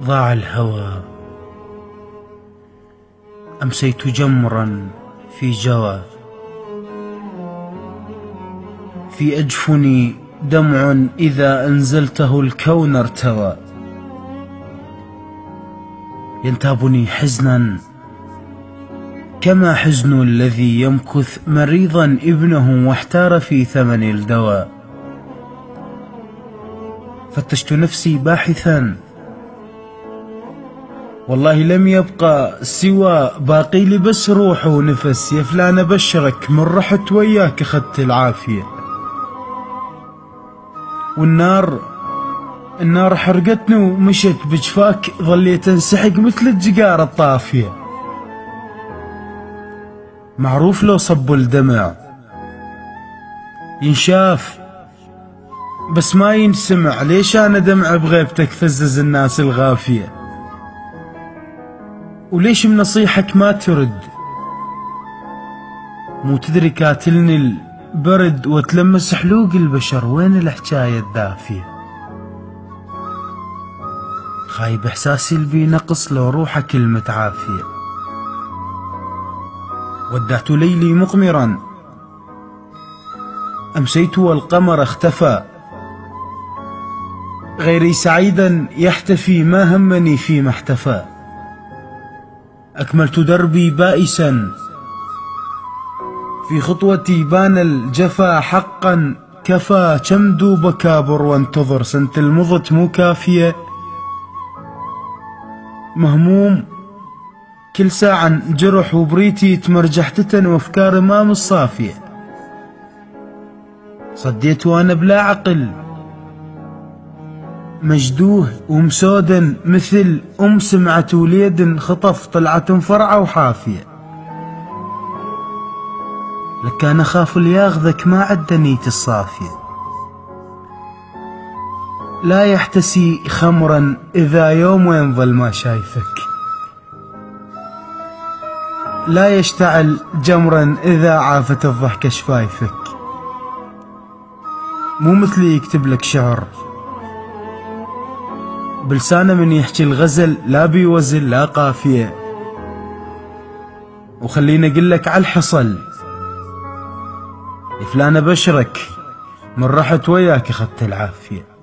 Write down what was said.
ضاع الهوى، أمسيت جمرا في جوى، في أجفني دمع إذا أنزلته الكون ارتوى، ينتابني حزنا كما حزن الذي يمكث مريضا ابنه واحتار في ثمن الدواء. فتشت نفسي باحثا والله لم يبقى سوى باقي لي بس روح ونفس، يا فلان ابشرك من رحت وياك اخذت العافية. والنار حرقتني ومشت بجفاك، ظليت انسحق مثل الجقار الطافية. معروف لو صبوا الدمع ينشاف بس ما ينسمع، ليش انا دمع بغيبتك فزز الناس الغافية؟ وليش بنصيحك ما ترد؟ مو تدري كاتلني البرد وتلمس حلوق البشر، وين الحكاية الدافية؟ خايب احساسي البي نقص لو روحك كلمة عافية. ودعت ليلي مقمرا أمسيت والقمر اختفى، غيري سعيدا يحتفي ما همني فيما احتفى. أكملت دربي بائسا في خطوتي بان الجفا، حقا كفى كم دوب كابر وانتظر، سنة المضت مو كافية. مهموم كل ساعة جرح وبريتي تمرجح تتن وافكار ما مصافية. صديت وانا بلا عقل مجدوه ومسودا مثل سمعت وليد خطف طلعت مفرعة وحافية. لك انا خاف لياخذك ما عد نيتي الصافية. لا يحتسي خمرا اذا يوم ينظل ما شايفك، لا يشتعل جمرا اذا عافت الضحكة شفايفك. مو مثلي يكتب لك شعر بلسانه من يحكي الغزل، لا بيوزل لا قافية. وخليني اقول لك على الحصل، يا فلان ابشرك من رحت وياك اخذت العافية.